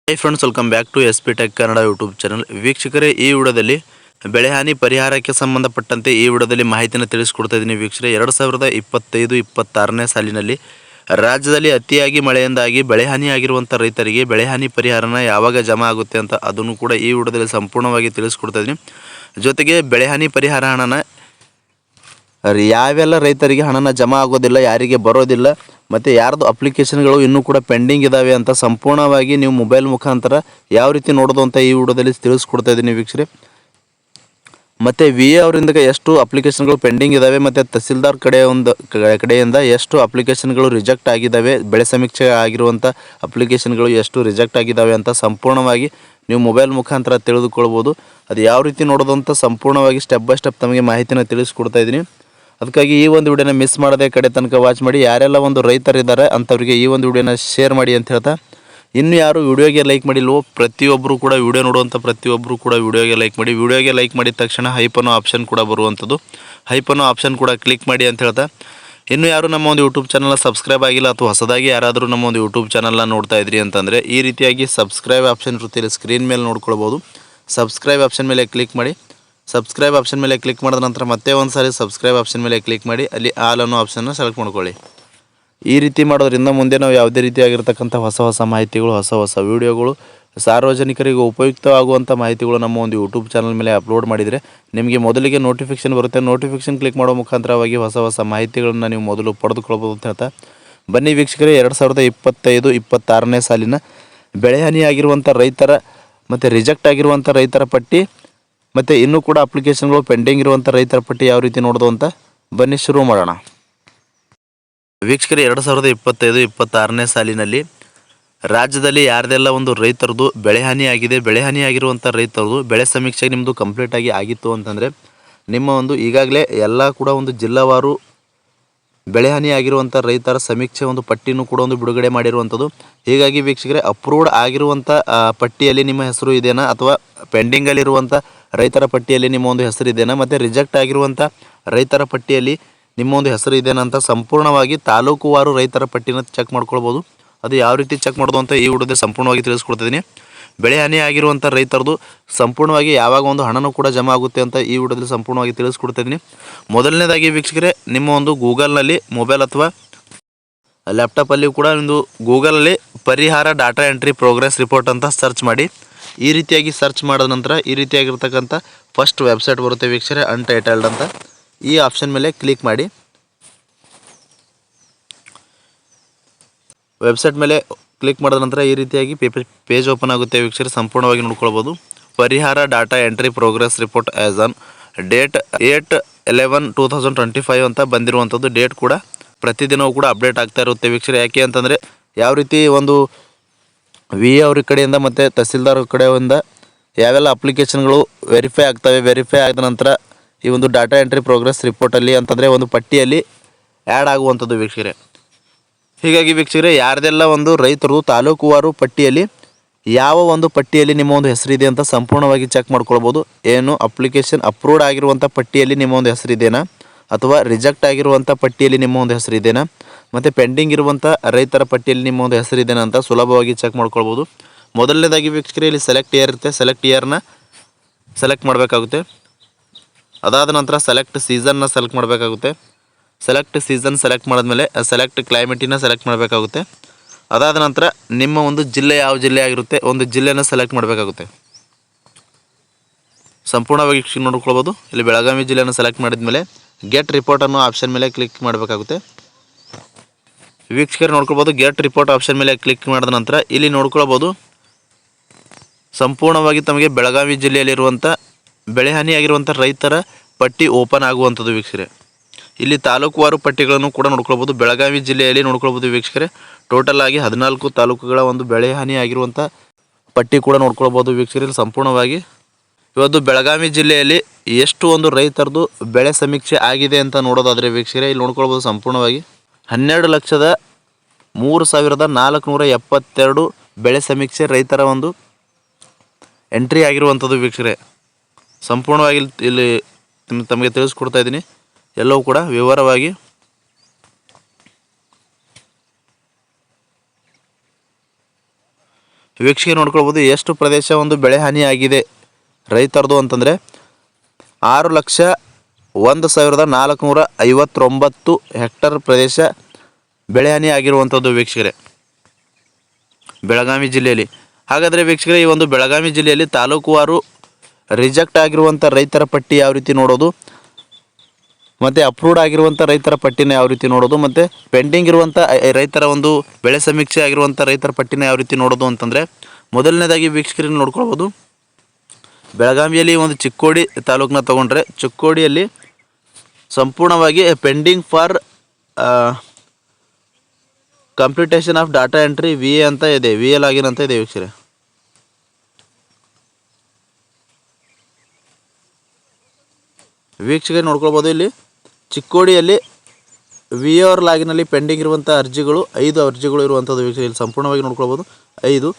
High friends, welcome back to S P Tech Kannada YouTube channel. ವೀಕ್ಷಕರೇ, ಈ ವಿಡಿಯೋದಲ್ಲಿ ಬೆಳೆ ಹಾನಿ ಪರಿಹಾರಕ್ಕೆ ಸಂಬಂಧಪಟ್ಟಂತೆ ಈ ವಿಡಿಯೋದಲ್ಲಿ ಮಾಹಿತಿಯನ್ನು ತಿಳಿಸಿಕೊಡ್ತಾ ಇದ್ದೀನಿ. ವೀಕ್ಷಕರೇ, 2025-26ನೇ ಸಾಲಿನಲ್ಲಿ ರಾಜ್ಯದಲ್ಲಿ ಅತಿಯಾಗಿ ಮಳೆಯಿಂದಾಗಿ ಬೆಳೆ ಹಾನಿಯಾಗಿರುವಂಥ ರೈತರಿಗೆ ಬೆಳೆ ಹಾನಿ ಪರಿಹಾರನ ಯಾವಾಗ ಜಮಾ ಆಗುತ್ತೆ ಅಂತ ಅದನ್ನು ಕೂಡ ಈ ವಿಡಿಯೋದಲ್ಲಿ ಸಂಪೂರ್ಣವಾಗಿ ತಿಳಿಸ್ಕೊಡ್ತಾ ಇದ್ದೀನಿ. ಜೊತೆಗೆ ಬೆಳೆ ಹಾನಿ ಪರಿಹಾರ ಹಣನ ಯಾವೆಲ್ಲ ರೈತರಿಗೆ ಹಣನ ಜಮಾ ಆಗೋದಿಲ್ಲ, ಯಾರಿಗೆ ಬರೋದಿಲ್ಲ, ಮತ್ತು ಯಾರ್ದು ಅಪ್ಲಿಕೇಶನ್ಗಳು ಇನ್ನೂ ಕೂಡ ಪೆಂಡಿಂಗ್ ಇದ್ದಾವೆ ಅಂತ ಸಂಪೂರ್ಣವಾಗಿ ನೀವು ಮೊಬೈಲ್ ಮುಖಾಂತರ ಯಾವ ರೀತಿ ನೋಡೋದು ಅಂತ ಈ ವಿಡಿಯೋದಲ್ಲಿ ತಿಳಿಸ್ಕೊಡ್ತಾ ಇದ್ದೀನಿ ವೀಕ್ಷಕರೇ. ಮತ್ತು VA ಅವರಿಂದ ಎಷ್ಟು ಅಪ್ಲಿಕೇಶನ್ಗಳು ಪೆಂಡಿಂಗ್ ಇದ್ದಾವೆ ಮತ್ತು ತಹಸೀಲ್ದಾರ್ ಕಡೆಯಿಂದ ಎಷ್ಟು ಅಪ್ಲಿಕೇಶನ್ಗಳು ರಿಜೆಕ್ಟ್ ಆಗಿದ್ದಾವೆ, ಬೆಳೆ ಸಮೀಕ್ಷೆ ಆಗಿರುವಂಥ ಅಪ್ಲಿಕೇಶನ್ಗಳು ಎಷ್ಟು ರಿಜೆಕ್ಟ್ ಆಗಿದ್ದಾವೆ ಅಂತ ಸಂಪೂರ್ಣವಾಗಿ ನೀವು ಮೊಬೈಲ್ ಮುಖಾಂತರ ತಿಳಿದುಕೊಳ್ಬೋದು. ಅದು ಯಾವ ರೀತಿ ನೋಡೋದು ಅಂತ ಸಂಪೂರ್ಣವಾಗಿ ಸ್ಟೆಪ್ ಬೈ ಸ್ಟೆಪ್ ತಮಗೆ ಮಾಹಿತಿನ ತಿಳಿಸ್ಕೊಡ್ತಾ ಇದ್ದೀನಿ. ಅದಕ್ಕಾಗಿ ಈ ಒಂದು ವಿಡಿಯೋನ ಮಿಸ್ ಮಾಡದೆ ಕಡೆ ತನಕ ವಾಚ್ ಮಾಡಿ. ಯಾರೆಲ್ಲ ಒಂದು ರೈತರಿದ್ದಾರೆ ಅಂಥವ್ರಿಗೆ ಈ ಒಂದು ವಿಡಿಯೋನ ಶೇರ್ ಮಾಡಿ ಅಂತ ಹೇಳ್ತಾ, ಇನ್ನು ಯಾರು ವಿಡಿಯೋಗೆ ಲೈಕ್ ಮಾಡಿಲ್ವೋ ಪ್ರತಿಯೊಬ್ಬರು ಕೂಡ ವಿಡಿಯೋ ನೋಡುವಂಥ ಪ್ರತಿಯೊಬ್ಬರು ಕೂಡ ವಿಡಿಯೋಗೆ ಲೈಕ್ ಮಾಡಿ. ವಿಡಿಯೋಗೆ ಲೈಕ್ ಮಾಡಿದ ತಕ್ಷಣ ಹೈಪ್ ಅನ್ನೋ ಆಪ್ಷನ್ ಕೂಡ ಬರುವಂಥದ್ದು, ಹೈಪ್ ಅನ್ನೋ ಆಪ್ಷನ್ ಕೂಡ ಕ್ಲಿಕ್ ಮಾಡಿ ಅಂತ ಹೇಳ್ತಾ, ಇನ್ನು ಯಾರು ನಮ್ಮ ಒಂದು ಯೂಟ್ಯೂಬ್ ಚಾನಲ್ನ ಸಬ್ಸ್ಕ್ರೈಬ್ ಆಗಿಲ್ಲ ಅಥವಾ ಹೊಸದಾಗಿ ಯಾರಾದರೂ ನಮ್ಮ ಒಂದು ಯೂಟ್ಯೂಬ್ ಚಾನಲ್ನ ನೋಡ್ತಾ ಇದ್ರಿ ಅಂತಂದರೆ ಈ ರೀತಿಯಾಗಿ ಸಬ್ಸ್ಕ್ರೈಬ್ ಆಪ್ಷನ್ ಇರುತ್ತೆ, ಸ್ಕ್ರೀನ್ ಮೇಲೆ ನೋಡ್ಕೊಳ್ಬೋದು. ಸಬ್ಸ್ಕ್ರೈಬ್ ಆಪ್ಷನ್ ಮೇಲೆ ಕ್ಲಿಕ್ ಮಾಡಿ. ಸಬ್ಸ್ಕ್ರೈಬ್ ಆಪ್ಷನ್ ಮೇಲೆ ಕ್ಲಿಕ್ ಮಾಡಿದ ನಂತರ ಮತ್ತೆ ಒಂದು ಸಾರಿ ಸಬ್ಸ್ಕ್ರೈಬ್ ಆಪ್ಷನ್ ಮೇಲೆ ಕ್ಲಿಕ್ ಮಾಡಿ, ಅಲ್ಲಿ ಆಲ್ ಅನ್ನೋ ಆಪ್ಷನ್ನ ಸೆಲೆಕ್ಟ್ ಮಾಡ್ಕೊಳ್ಳಿ. ಈ ರೀತಿ ಮಾಡೋದ್ರಿಂದ ಮುಂದೆ ನಾವು ಯಾವುದೇ ರೀತಿಯಾಗಿರ್ತಕ್ಕಂಥ ಹೊಸ ಮಾಹಿತಿಗಳು, ಹೊಸ ವೀಡಿಯೋಗಳು, ಸಾರ್ವಜನಿಕರಿಗೆ ಉಪಯುಕ್ತವಾಗುವಂಥ ಮಾಹಿತಿಗಳು ನಮ್ಮ ಒಂದು ಯೂಟ್ಯೂಬ್ ಚಾನಲ್ ಮೇಲೆ ಅಪ್ಲೋಡ್ ಮಾಡಿದರೆ ನಿಮಗೆ ಮೊದಲಿಗೆ ನೋಟಿಫಿಕೇಷನ್ ಬರುತ್ತೆ. ನೋಟಿಫಿಕೇಷನ್ ಕ್ಲಿಕ್ ಮಾಡೋ ಮುಖಾಂತರವಾಗಿ ಹೊಸ ಮಾಹಿತಿಗಳನ್ನು ನೀವು ಮೊದಲು ಪಡೆದುಕೊಳ್ಬೋದು ಅಂತ ಹೇಳ್ತಾ, ಬನ್ನಿ ವೀಕ್ಷಕರೇ, 2025-26ನೇ ಸಾಲಿನ ಬೆಳೆ ಹಾನಿಯಾಗಿರುವಂಥ ರೈತರ ಮತ್ತು ರಿಜೆಕ್ಟ್ ಆಗಿರುವಂಥ ರೈತರ ಪಟ್ಟಿ ಮತ್ತು ಇನ್ನೂ ಕೂಡ ಅಪ್ಲಿಕೇಶನ್ಗಳು ಪೆಂಡಿಂಗ್ ಇರುವಂಥ ರೈತರ ಪಟ್ಟಿ ಯಾವ ರೀತಿ ನೋಡೋದು ಅಂತ ಬನ್ನಿ ಶುರು ಮಾಡೋಣ. ವೀಕ್ಷಕರೇ, 2025-26ನೇ ಸಾಲಿನಲ್ಲಿ ರಾಜ್ಯದಲ್ಲಿ ಯಾರ್ದೆಲ್ಲ ಒಂದು ರೈತರದು ಬೆಳೆ ಹಾನಿ ಆಗಿದೆ, ಬೆಳೆ ಹಾನಿ ಆಗಿರುವಂಥ ರೈತರದು ಬೆಳೆ ಸಮೀಕ್ಷೆ ನಿಮ್ಮದು ಕಂಪ್ಲೀಟಾಗಿ ಆಗಿತ್ತು ಅಂತಂದರೆ ನಿಮ್ಮ ಒಂದು ಈಗಾಗಲೇ ಎಲ್ಲ ಕೂಡ ಒಂದು ಜಿಲ್ಲಾವಾರು ಬೆಳೆ ಹಾನಿ ಆಗಿರುವಂಥ ರೈತರ ಸಮೀಕ್ಷೆ ಒಂದು ಪಟ್ಟಿನೂ ಕೂಡ ಒಂದು ಬಿಡುಗಡೆ ಮಾಡಿರುವಂಥದ್ದು. ಹೀಗಾಗಿ ವೀಕ್ಷಕರೇ, ಅಪ್ರೂವ್ಡ್ ಆಗಿರುವಂಥ ಪಟ್ಟಿಯಲ್ಲಿ ನಿಮ್ಮ ಹೆಸರು ಇದೆಯಾ ಅಥವಾ ಪೆಂಡಿಂಗಲ್ಲಿರುವಂಥ ರೈತರ ಪಟ್ಟಿಯಲ್ಲಿ ನಿಮ್ಮ ಒಂದು ಹೆಸರು ಇದೆಯಾ ಮತ್ತು ರಿಜೆಕ್ಟ್ ಆಗಿರುವಂಥ ರೈತರ ಪಟ್ಟಿಯಲ್ಲಿ ನಿಮ್ಮ ಒಂದು ಹೆಸರು ಇದೆಯಾ ಅಂತ ಸಂಪೂರ್ಣವಾಗಿ ತಾಲೂಕುವಾರು ರೈತರ ಪಟ್ಟಿನ ಚೆಕ್ ಮಾಡ್ಕೊಳ್ಬೋದು. ಅದು ಯಾವ ರೀತಿ ಚೆಕ್ ಮಾಡೋದು ಅಂತ ಈ ವಿಡಿಯೋದಲ್ಲಿ ಸಂಪೂರ್ಣವಾಗಿ ತಿಳಿಸ್ಕೊಡ್ತಿದ್ದೀನಿ. ಬೆಳೆ ಹಾನಿ ಆಗಿರುವಂಥ ರೈತರದು ಸಂಪೂರ್ಣವಾಗಿ ಯಾವಾಗ ಒಂದು ಹಣನೂ ಕೂಡ ಜಮಾ ಆಗುತ್ತೆ ಅಂತ ಈ ವಿಡಿಯೋದಲ್ಲಿ ಸಂಪೂರ್ಣವಾಗಿ ತಿಳಿಸ್ಕೊಡ್ತಿದ್ದೀನಿ. ಮೊದಲನೇದಾಗಿ ವೀಕ್ಷಕರೇ, ನಿಮ್ಮ ಒಂದು ಗೂಗಲ್ನಲ್ಲಿ ಮೊಬೈಲ್ ಅಥವಾ ಲ್ಯಾಪ್ಟಾಪಲ್ಲಿ ಕೂಡ ಒಂದು ಗೂಗಲಲ್ಲಿ ಪರಿಹಾರ ಡಾಟಾ ಎಂಟ್ರಿ ಪ್ರೋಗ್ರೆಸ್ ರಿಪೋರ್ಟ್ ಅಂತ ಸರ್ಚ್ ಮಾಡಿ. ಈ ರೀತಿಯಾಗಿ ಸರ್ಚ್ ಮಾಡಿದ ನಂತರ ಈ ರೀತಿಯಾಗಿರ್ತಕ್ಕಂಥ ಫಸ್ಟ್ ವೆಬ್ಸೈಟ್ ಬರುತ್ತೆ ವೀಕ್ಷಕರೇ, ಅನ್ಟೈಟಲ್ಡ್ ಅಂತ. ಈ ಆಪ್ಷನ್ ಮೇಲೆ ಕ್ಲಿಕ್ ಮಾಡಿ. ವೆಬ್ಸೈಟ್ ಮೇಲೆ ಕ್ಲಿಕ್ ಮಾಡಿದ ನಂತರ ಈ ರೀತಿಯಾಗಿ ಪೇಜ್ ಓಪನ್ ಆಗುತ್ತೆ ವೀಕ್ಷಕರೇ, ಸಂಪೂರ್ಣವಾಗಿ ನೋಡ್ಕೊಳ್ಬೋದು. ಪರಿಹಾರ data entry progress report as on date 8/11/2025 ಅಂತ ಬಂದಿರುವಂಥದ್ದು. ಡೇಟ್ ಕೂಡ ಪ್ರತಿದಿನವೂ ಕೂಡ ಅಪ್ಡೇಟ್ ಆಗ್ತಾ ಇರುತ್ತೆ ವೀಕ್ಷಕರೇ. ಯಾಕೆ ಅಂತಂದರೆ ಯಾವ ರೀತಿ ಒಂದು VA ಅವ್ರ ಕಡೆಯಿಂದ ಮತ್ತು ತಹಸೀಲ್ದಾರ್ ಕಡೆಯಿಂದ ಯಾವೆಲ್ಲ ಅಪ್ಲಿಕೇಶನ್ಗಳು ವೆರಿಫೈ ಆಗ್ತವೆ, ವೆರಿಫೈ ಆದ ನಂತರ ಈ ಒಂದು ಡಾಟಾ ಎಂಟ್ರಿ ಪ್ರೋಗ್ರೆಸ್ ರಿಪೋರ್ಟಲ್ಲಿ ಅಂತಂದರೆ ಒಂದು ಪಟ್ಟಿಯಲ್ಲಿ ಆ್ಯಡ್ ಆಗುವಂಥದ್ದು ವೀಕ್ಷಕರೇ. ಹೀಗಾಗಿ ವೀಕ್ಷಕರೇ, ಯಾರ್ದೆಲ್ಲ ಒಂದು ರೈತರು ತಾಲೂಕುವಾರು ಪಟ್ಟಿಯಲ್ಲಿ ಯಾವ ಒಂದು ಪಟ್ಟಿಯಲ್ಲಿ ನಿಮ್ಮ ಒಂದು ಹೆಸರಿದೆ ಅಂತ ಸಂಪೂರ್ಣವಾಗಿ ಚೆಕ್ ಮಾಡ್ಕೊಳ್ಬೋದು. ಏನು ಅಪ್ಲಿಕೇಶನ್ ಅಪ್ರೂವ್ಡ್ ಆಗಿರುವಂಥ ಪಟ್ಟಿಯಲ್ಲಿ ನಿಮ್ಮ ಒಂದು ಹೆಸರಿದೆಯಾ ಅಥವಾ ರಿಜೆಕ್ಟ್ ಆಗಿರುವಂಥ ಪಟ್ಟಿಯಲ್ಲಿ ನಿಮ್ಮ ಒಂದು ಹೆಸರಿದೆಯಾ ಮತ್ತು ಪೆಂಡಿಂಗ್ ಇರುವಂಥ ರೈತರ ಪಟ್ಟಿಯಲ್ಲಿ ನಿಮ್ಮ ಒಂದು ಹೆಸರಿದೆಯಾ ಅಂತ ಸುಲಭವಾಗಿ ಚೆಕ್ ಮಾಡ್ಕೊಳ್ಬೋದು. ಮೊದಲನೇದಾಗಿ ವೀಕ್ಷಕರೇ, ಇಲ್ಲಿ ಸೆಲೆಕ್ಟ್ ಇಯರ್ ಇರುತ್ತೆ, ಸೆಲೆಕ್ಟ್ ಇಯರ್ನ ಸೆಲೆಕ್ಟ್ ಮಾಡಬೇಕಾಗುತ್ತೆ. ಅದಾದ ನಂತರ ಸೆಲೆಕ್ಟ್ ಸೀಸನ್ನ ಸೆಲೆಕ್ಟ್ ಮಾಡಬೇಕಾಗುತ್ತೆ. ಸೆಲೆಕ್ಟ್ ಸೀಸನ್ ಸೆಲೆಕ್ಟ್ ಮಾಡಿದ್ಮೇಲೆ ಸೆಲೆಕ್ಟ್ ಕ್ಲೈಮೇಟಿನ ಸೆಲೆಕ್ಟ್ ಮಾಡಬೇಕಾಗುತ್ತೆ. ಅದಾದ ನಂತರ ನಿಮ್ಮ ಒಂದು ಜಿಲ್ಲೆ ಯಾವ ಜಿಲ್ಲೆ ಆಗಿರುತ್ತೆ ಒಂದು ಜಿಲ್ಲೆನ ಸೆಲೆಕ್ಟ್ ಮಾಡಬೇಕಾಗುತ್ತೆ. ಸಂಪೂರ್ಣವಾಗಿ ನೋಡ್ಕೊಳ್ಬೋದು. ಇಲ್ಲಿ ಬೆಳಗಾವಿ ಜಿಲ್ಲೆಯನ್ನು ಸೆಲೆಕ್ಟ್ ಮಾಡಿದ್ಮೇಲೆ ಗೆಟ್ ರಿಪೋರ್ಟ್ ಅನ್ನೋ ಆಪ್ಷನ್ ಮೇಲೆ ಕ್ಲಿಕ್ ಮಾಡಬೇಕಾಗುತ್ತೆ. ವೀಕ್ಷಕರು ನೋಡ್ಕೊಳ್ಬೋದು, ಗೆಟ್ ರಿಪೋರ್ಟ್ ಆಪ್ಷನ್ ಮೇಲೆ ಕ್ಲಿಕ್ ಮಾಡಿದ ನಂತರ ಇಲ್ಲಿ ನೋಡ್ಕೊಳ್ಬೋದು ಸಂಪೂರ್ಣವಾಗಿ ತಮಗೆ ಬೆಳಗಾವಿ ಜಿಲ್ಲೆಯಲ್ಲಿರುವಂಥ ಬೆಳೆ ಹಾನಿಯಾಗಿರುವಂಥ ರೈತರ ಪಟ್ಟಿ ಓಪನ್ ಆಗುವಂಥದ್ದು ವೀಕ್ಷಕರೇ. ಇಲ್ಲಿ ತಾಲೂಕುವಾರು ಪಟ್ಟಿಗಳನ್ನು ಕೂಡ ನೋಡ್ಕೊಳ್ಬೋದು. ಬೆಳಗಾವಿ ಜಿಲ್ಲೆಯಲ್ಲಿ ನೋಡ್ಕೊಳ್ಬೋದು ವೀಕ್ಷಕರೇ, ಟೋಟಲ್ ಆಗಿ 14 ತಾಲೂಕುಗಳ ಒಂದು ಬೆಳೆ ಹಾನಿ ಆಗಿರುವಂಥ ಪಟ್ಟಿ ಕೂಡ ನೋಡ್ಕೊಳ್ಬೋದು ವೀಕ್ಷಕರೇ. ಇಲ್ಲಿ ಸಂಪೂರ್ಣವಾಗಿ ಇವತ್ತು ಬೆಳಗಾವಿ ಜಿಲ್ಲೆಯಲ್ಲಿ ಎಷ್ಟು ಒಂದು ರೈತರದು ಬೆಳೆ ಸಮೀಕ್ಷೆ ಆಗಿದೆ ಅಂತ ನೋಡೋದಾದರೆ ವೀಕ್ಷಕರೇ, ಇಲ್ಲಿ ನೋಡ್ಕೊಳ್ಬೋದು ಸಂಪೂರ್ಣವಾಗಿ 12,03,472 ಬೆಳೆ ಸಮೀಕ್ಷೆ ರೈತರ ಒಂದು ಎಂಟ್ರಿ ಆಗಿರುವಂಥದ್ದು ವೀಕ್ಷಕರೇ. ಸಂಪೂರ್ಣವಾಗಿ ಇಲ್ಲಿ ತಮಗೆ ತಿಳಿಸ್ಕೊಡ್ತಾ ಇದ್ದೀನಿ ಎಲ್ಲವೂ ಕೂಡ ವಿವರವಾಗಿ. ವೀಕ್ಷಕರೇ ನೋಡ್ಕೊಳ್ಬೋದು ಎಷ್ಟು ಪ್ರದೇಶ ಒಂದು ಬೆಳೆ ಹಾನಿ ಆಗಿದೆ ರೈತರದು ಅಂತಂದರೆ 6,01,459 ಹೆಕ್ಟರ್ ಪ್ರದೇಶ ಬೆಳೆ ಹಾನಿ ಆಗಿರುವಂಥದ್ದು ವೀಕ್ಷಕರೇ ಬೆಳಗಾವಿ ಜಿಲ್ಲೆಯಲ್ಲಿ. ಹಾಗಾದರೆ ವೀಕ್ಷಕರೇ ಈ ಒಂದು ಬೆಳಗಾವಿ ಜಿಲ್ಲೆಯಲ್ಲಿ ತಾಲೂಕುವಾರು ರಿಜೆಕ್ಟ್ ಆಗಿರುವಂಥ ರೈತರ ಪಟ್ಟಿ ಯಾವ ರೀತಿ ನೋಡೋದು, ಮತ್ತು ಅಪ್ರೂವ್ಡ್ ಆಗಿರುವಂಥ ರೈತರ ಪಟ್ಟಿನ ಯಾವ ರೀತಿ ನೋಡೋದು, ಮತ್ತು ಪೆಂಡಿಂಗ್ ಇರುವಂಥ ರೈತರ ಒಂದು ಬೆಳೆ ಸಮೀಕ್ಷೆ ಆಗಿರುವಂಥ ರೈತರ ಪಟ್ಟಿನ ಯಾವ ರೀತಿ ನೋಡೋದು ಅಂತಂದರೆ, ಮೊದಲನೇದಾಗಿ ವೀಕ್ಷಕರನ್ನು ನೋಡ್ಕೊಳ್ಬೋದು. ಬೆಳಗಾವಿಯಲ್ಲಿ ಒಂದು ಚಿಕ್ಕೋಡಿ ತಾಲೂಕನ್ನ ತೊಗೊಂಡ್ರೆ ಚಿಕ್ಕೋಡಿಯಲ್ಲಿ ಸಂಪೂರ್ಣವಾಗಿ pending for completion of data entry VA ಅಂತ ಇದೆ, VL ಆಗಿನ ಅಂತ ಇದೆ ವೀಕ್ಷಕರೇ. ವೀಕ್ಷಕರೇ ನೋಡ್ಕೊಳ್ಬೋದು ಇಲ್ಲಿ ಚಿಕ್ಕೋಡಿಯಲ್ಲಿ VAR ಲಾಗಿನಲ್ಲಿ ಪೆಂಡಿಂಗ್ ಇರುವಂಥ ಅರ್ಜಿಗಳು 5 ಅರ್ಜಿಗಳು ಇರುವಂಥದ್ದು ವೀಕ್ಷಕರೇ. ಇಲ್ಲಿ ಸಂಪೂರ್ಣವಾಗಿ ನೋಡ್ಕೊಳ್ಬೋದು 5.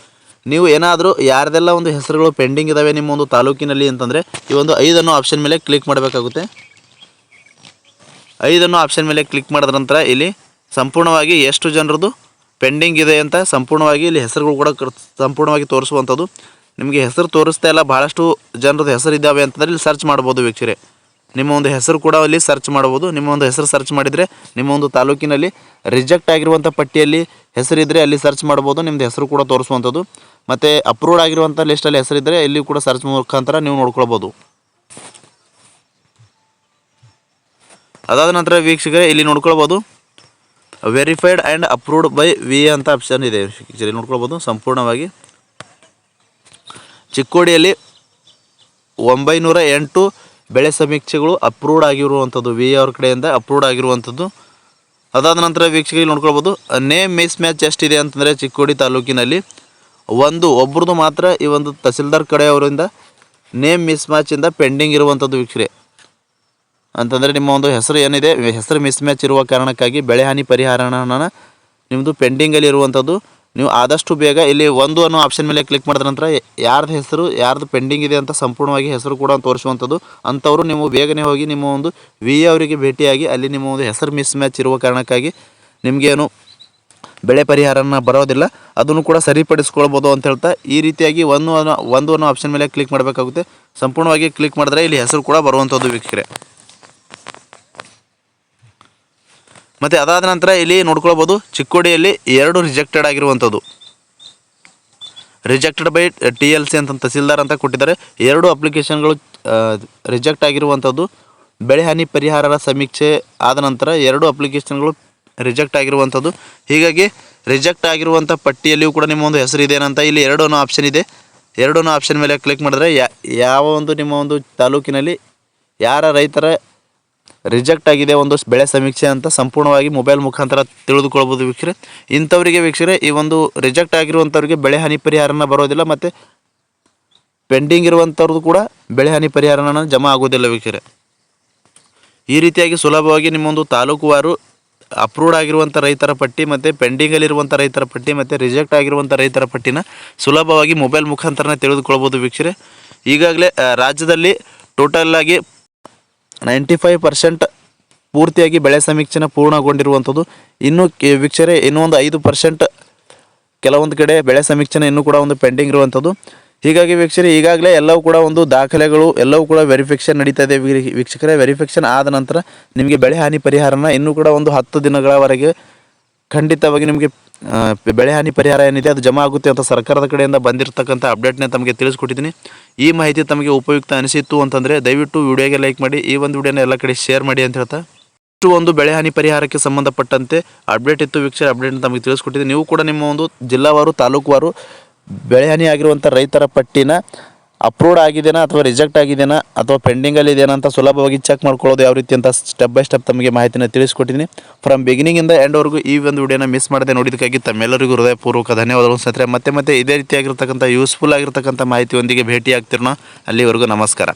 ನೀವು ಏನಾದರೂ ಯಾರ್ದೆಲ್ಲ ಒಂದು ಹೆಸರುಗಳು ಪೆಂಡಿಂಗ್ ಇದ್ದಾವೆ ನಿಮ್ಮ ಒಂದು ತಾಲೂಕಿನಲ್ಲಿ ಅಂತಂದರೆ ಈ ಒಂದು 5 ಆಪ್ಷನ್ ಮೇಲೆ ಕ್ಲಿಕ್ ಮಾಡಬೇಕಾಗುತ್ತೆ. 5 ಆಪ್ಷನ್ ಮೇಲೆ ಕ್ಲಿಕ್ ಮಾಡಿದ ನಂತರ ಇಲ್ಲಿ ಸಂಪೂರ್ಣವಾಗಿ ಎಷ್ಟು ಜನರದ್ದು ಪೆಂಡಿಂಗ್ ಇದೆ ಅಂತ ಸಂಪೂರ್ಣವಾಗಿ ಇಲ್ಲಿ ಹೆಸರುಗಳು ಕೂಡ ಸಂಪೂರ್ಣವಾಗಿ ತೋರಿಸುವಂಥದ್ದು. ನಿಮಗೆ ಹೆಸರು ತೋರಿಸ್ತಾ ಇಲ್ಲ, ಭಾಳಷ್ಟು ಜನರದ್ದು ಹೆಸರು ಇದ್ದಾವೆ ಅಂತಂದರೆ ಇಲ್ಲಿ ಸರ್ಚ್ ಮಾಡ್ಬೋದು ವೀಕ್ಷಕರೇ. ನಿಮ್ಮ ಒಂದು ಹೆಸರು ಕೂಡ ಅಲ್ಲಿ ಸರ್ಚ್ ಮಾಡ್ಬೋದು. ನಿಮ್ಮ ಒಂದು ಹೆಸರು ಸರ್ಚ್ ಮಾಡಿದರೆ ನಿಮ್ಮ ಒಂದು ತಾಲೂಕಿನಲ್ಲಿ ರಿಜೆಕ್ಟ್ ಆಗಿರುವಂಥ ಪಟ್ಟಿಯಲ್ಲಿ ಹೆಸರಿದ್ದರೆ ಅಲ್ಲಿ ಸರ್ಚ್ ಮಾಡ್ಬೋದು, ನಿಮ್ಮದು ಹೆಸರು ಕೂಡ ತೋರಿಸುವಂಥದ್ದು. ಮತ್ತು ಅಪ್ರೂವ್ಡ್ ಆಗಿರುವಂಥ ಲಿಸ್ಟಲ್ಲಿ ಹೆಸರಿದ್ದರೆ ಇಲ್ಲಿ ಕೂಡ ಸರ್ಚ್ ಮುಖಾಂತರ ನೀವು ನೋಡ್ಕೊಳ್ಬೋದು. ಅದಾದ ನಂತರ ವೀಕ್ಷಕರೇ ಇಲ್ಲಿ ನೋಡ್ಕೊಳ್ಬೋದು verified and approved by VA ಅಂತ ಆಪ್ಷನ್ ಇದೆ ವೀಕ್ಷಕರೇ. ನೋಡ್ಕೊಳ್ಬೋದು ಸಂಪೂರ್ಣವಾಗಿ ಚಿಕ್ಕೋಡಿಯಲ್ಲಿ 908 ಬೆಳೆ ಸಮೀಕ್ಷೆಗಳು ಅಪ್ರೂವ್ಡ್ ಆಗಿರುವಂಥದ್ದು VA ಅವ್ರ ಕಡೆಯಿಂದ ಅಪ್ರೂವ್ಡ್ ಆಗಿರುವಂಥದ್ದು. ಅದಾದ ನಂತರ ವೀಕ್ಷಕರಿಗೆ ನೋಡ್ಕೊಳ್ಬೋದು ನೇಮ್ ಮಿಸ್ ಮ್ಯಾಚ್ ಎಷ್ಟಿದೆ ಅಂತಂದರೆ ಚಿಕ್ಕೋಡಿ ತಾಲೂಕಿನಲ್ಲಿ ಒಬ್ರದ್ದು ಮಾತ್ರ ಈ ಒಂದು ತಹಸೀಲ್ದಾರ್ ಕಡೆಯವರಿಂದ ನೇಮ್ ಮಿಸ್ ಮ್ಯಾಚಿಂದ ಪೆಂಡಿಂಗ್ ಇರುವಂಥದ್ದು ವೀಕ್ಷಕರೇ. ಅಂತಂದರೆ ನಿಮ್ಮ ಒಂದು ಹೆಸರು ಏನಿದೆ ಹೆಸರು ಮಿಸ್ ಮ್ಯಾಚ್ ಇರುವ ಕಾರಣಕ್ಕಾಗಿ ಬೆಳೆ ಹಾನಿ ಪರಿಹಾರನ ನಿಮ್ಮದು ಪೆಂಡಿಂಗಲ್ಲಿ ಇರುವಂಥದ್ದು. ನೀವು ಆದಷ್ಟು ಬೇಗ ಇಲ್ಲಿ 1 ಅನ್ನೋ ಆಪ್ಷನ್ ಮೇಲೆ ಕ್ಲಿಕ್ ಮಾಡಿದ ನಂತರ ಯಾರ್ದು ಹೆಸರು ಯಾರ್ದು ಪೆಂಡಿಂಗ್ ಇದೆ ಅಂತ ಸಂಪೂರ್ಣವಾಗಿ ಹೆಸರು ಕೂಡ ತೋರಿಸುವಂಥದ್ದು. ಅಂಥವರು ನೀವು ಬೇಗನೆ ಹೋಗಿ ನಿಮ್ಮ ಒಂದು VA ಅವರಿಗೆ ಭೇಟಿಯಾಗಿ ಅಲ್ಲಿ ನಿಮ್ಮ ಒಂದು ಹೆಸರು ಮಿಸ್ ಮ್ಯಾಚ್ ಇರುವ ಕಾರಣಕ್ಕಾಗಿ ನಿಮಗೇನು ಬೆಳೆ ಪರಿಹಾರನ ಬರೋದಿಲ್ಲ, ಅದನ್ನು ಕೂಡ ಸರಿಪಡಿಸ್ಕೊಳ್ಬೋದು ಅಂತ ಹೇಳ್ತಾ ಈ ರೀತಿಯಾಗಿ 1 ಅನ್ನೋ ಆಪ್ಷನ್ ಮೇಲೆ ಕ್ಲಿಕ್ ಮಾಡಬೇಕಾಗುತ್ತೆ. ಸಂಪೂರ್ಣವಾಗಿ ಕ್ಲಿಕ್ ಮಾಡಿದ್ರೆ ಇಲ್ಲಿ ಹೆಸರು ಕೂಡ ಬರುವಂಥದ್ದು ವೀಕ್ಷಕರೇ. ಮತ್ತು ಅದಾದ ನಂತರ ಇಲ್ಲಿ ನೋಡ್ಕೊಳ್ಬೋದು ಚಿಕ್ಕೋಡಿಯಲ್ಲಿ 2 ರಿಜೆಕ್ಟೆಡ್ ಆಗಿರುವಂಥದ್ದು, ರಿಜೆಕ್ಟೆಡ್ ಬೈ TLC ಅಂತ ತಹಸೀಲ್ದಾರ್ ಅಂತ ಕೊಟ್ಟಿದ್ದಾರೆ. 2 ಅಪ್ಲಿಕೇಶನ್ಗಳು ರಿಜೆಕ್ಟ್ ಆಗಿರುವಂಥದ್ದು. ಬೆಳೆ ಹಾನಿ ಪರಿಹಾರ ಸಮೀಕ್ಷೆ ಆದ ನಂತರ 2 ಅಪ್ಲಿಕೇಶನ್ಗಳು ರಿಜೆಕ್ಟ್ ಆಗಿರುವಂಥದ್ದು. ಹೀಗಾಗಿ ರಿಜೆಕ್ಟ್ ಆಗಿರುವಂಥ ಪಟ್ಟಿಯಲ್ಲಿಯೂ ಕೂಡ ನಿಮ್ಮ ಒಂದು ಹೆಸರು ಇದೇನಂತ ಇಲ್ಲಿ 2 ಅನ್ನೋ ಆಪ್ಷನ್ ಇದೆ. 2 ಅನ್ನೋ ಆಪ್ಷನ್ ಮೇಲೆ ಕ್ಲಿಕ್ ಮಾಡಿದ್ರೆ ಯಾವ ಒಂದು ನಿಮ್ಮ ಒಂದು ತಾಲೂಕಿನಲ್ಲಿ ಯಾರ ರೈತರ ರಿಜೆಕ್ಟ್ ಆಗಿದೆ ಒಂದು ಬೆಳೆ ಸಮೀಕ್ಷೆ ಅಂತ ಸಂಪೂರ್ಣವಾಗಿ ಮೊಬೈಲ್ ಮುಖಾಂತರ ತಿಳಿದುಕೊಳ್ಬೋದು ವೀಕ್ಷಕರೇ. ಇಂಥವರಿಗೆ ವೀಕ್ಷಕರೇ ಈ ಒಂದು ರಿಜೆಕ್ಟ್ ಆಗಿರುವಂಥವ್ರಿಗೆ ಬೆಳೆ ಹಾನಿ ಪರಿಹಾರನ ಬರೋದಿಲ್ಲ, ಮತ್ತು ಪೆಂಡಿಂಗ್ ಇರುವಂಥವ್ರದ್ದು ಕೂಡ ಬೆಳೆ ಹಾನಿ ಪರಿಹಾರನ ಜಮಾ ಆಗೋದಿಲ್ಲ ವೀಕ್ಷಕರೇ. ಈ ರೀತಿಯಾಗಿ ಸುಲಭವಾಗಿ ನಿಮ್ಮೊಂದು ತಾಲೂಕುವಾರು ಅಪ್ರೂವ್ಡ್ ಆಗಿರುವಂಥ ರೈತರ ಪಟ್ಟಿ ಮತ್ತು ಪೆಂಡಿಂಗಲ್ಲಿರುವಂಥ ರೈತರ ಪಟ್ಟಿ ಮತ್ತು ರಿಜೆಕ್ಟ್ ಆಗಿರುವಂಥ ರೈತರ ಪಟ್ಟಿನ ಸುಲಭವಾಗಿ ಮೊಬೈಲ್ ಮುಖಾಂತರನೇ ತಿಳಿದುಕೊಳ್ಬೋದು ವೀಕ್ಷಕರೇ. ಈಗಾಗಲೇ ರಾಜ್ಯದಲ್ಲಿ ಟೋಟಲಾಗಿ 95% ಪೂರ್ತಿಯಾಗಿ ಬೆಳೆ ಸಮೀಕ್ಷೆನ ಪೂರ್ಣಗೊಂಡಿರುವಂಥದ್ದು. ಇನ್ನು ವೀಕ್ಷಕರೇ ಇನ್ನೂ ಒಂದು 5% ಕೆಲವೊಂದು ಕಡೆ ಬೆಳೆ ಸಮೀಕ್ಷೆನ ಇನ್ನೂ ಕೂಡ ಒಂದು ಪೆಂಡಿಂಗ್ ಇರುವಂಥದ್ದು. ಹೀಗಾಗಿ ವೀಕ್ಷಕರೇ ಈಗಾಗಲೇ ಎಲ್ಲವೂ ಕೂಡ ಒಂದು ದಾಖಲೆಗಳು ಎಲ್ಲವೂ ಕೂಡ ವೆರಿಫಿಕೇಷನ್ ನಡೀತಾ ಇದೆ ವೀಕ್ಷಕರೇ. ವೆರಿಫಿಕೇಷನ್ ಆದ ನಂತರ ನಿಮಗೆ ಬೆಳೆ ಹಾನಿ ಪರಿಹಾರನ ಇನ್ನೂ ಕೂಡ ಒಂದು 10 ದಿನಗಳವರೆಗೆ ಖಂಡಿತವಾಗಿ ನಿಮಗೆ ಬೆಳೆ ಹಾನಿ ಪರಿಹಾರ ಏನಿದೆ ಅದು ಜಮಾ ಆಗುತ್ತೆ ಅಂತ ಸರ್ಕಾರದ ಕಡೆಯಿಂದ ಬಂದಿರತಕ್ಕಂಥ ಅಪ್ಡೇಟ್ನ ತಮಗೆ ತಿಳಿಸ್ಕೊಟ್ಟಿದ್ದೀನಿ. ಈ ಮಾಹಿತಿ ತಮಗೆ ಉಪಯುಕ್ತ ಅನಿಸಿತ್ತು ಅಂತಂದರೆ ದಯವಿಟ್ಟು ವಿಡಿಯೋಗೆ ಲೈಕ್ ಮಾಡಿ, ಈ ಒಂದು ವಿಡಿಯೋನ ಎಲ್ಲ ಕಡೆ ಶೇರ್ ಮಾಡಿ ಅಂತ ಹೇಳ್ತಾ ಇಷ್ಟು ಒಂದು ಬೆಳೆ ಹಾನಿ ಪರಿಹಾರಕ್ಕೆ ಸಂಬಂಧಪಟ್ಟಂತೆ ಅಪ್ಡೇಟ್ ಇತ್ತು ವೀಕ್ಷಕರೇ. ಅಪ್ಡೇಟ್ನ ತಮಗೆ ತಿಳಿಸ್ಕೊಟ್ಟಿದ್ದೀನಿ. ನೀವು ಕೂಡ ನಿಮ್ಮ ಒಂದು ಜಿಲ್ಲಾವಾರು ತಾಲೂಕುವಾರು ಬೆಳೆ ಹಾನಿ ಆಗಿರುವಂಥ ರೈತರ ಪಟ್ಟಿನ ಅಪ್ರೂವ್ಡ್ ಆಗಿದೆನಾ ಅಥವಾ ರಿಜೆಕ್ಟ್ ಆಗಿದೆನಾ ಅಥವಾ ಪೆಂಡಿಂಗಲ್ಲಿ ಇದೆಯಾ ಅಂತ ಸುಲಭವಾಗಿ ಚೆಕ್ ಮಾಡ್ಕೊಳ್ಳೋದು ಯಾವ ರೀತಿ ಅಂತ ಸ್ಟೆಪ್ ಬೈ ಸ್ಟೆಪ್ ತಮಗೆ ಮಾಹಿತಿನ ತಿಳಿಸ್ಕೊಟ್ಟಿದ್ದೀನಿ. ಫ್ರಮ್ ಬಿಗಿನಿಂಗಿಂದ ಎಂಡ್ವರೆಗೂ ಈ ಒಂದು ವಿಡಿಯೋನ ಮಿಸ್ ಮಾಡದೆ ನೋಡಿದ್ದಕ್ಕಾಗಿ ತಮ್ಮೆಲ್ಲರಿಗೂ ಹೃದಯಪೂರ್ವಕ ಧನ್ಯವಾದಗಳು ಸ್ನೇಹಿತರೆ. ಮತ್ತೆ ಇದೇ ರೀತಿಯಾಗಿರ್ತಕ್ಕಂಥ ಯೂಸ್ಫುಲ್ ಆಗಿರ್ತಕ್ಕಂಥ ಮಾಹಿತಿಯೊಂದಿಗೆ ಭೇಟಿ ಆಗ್ತಿರೋಣ. ಅಲ್ಲಿವರೆಗೂ ನಮಸ್ಕಾರ.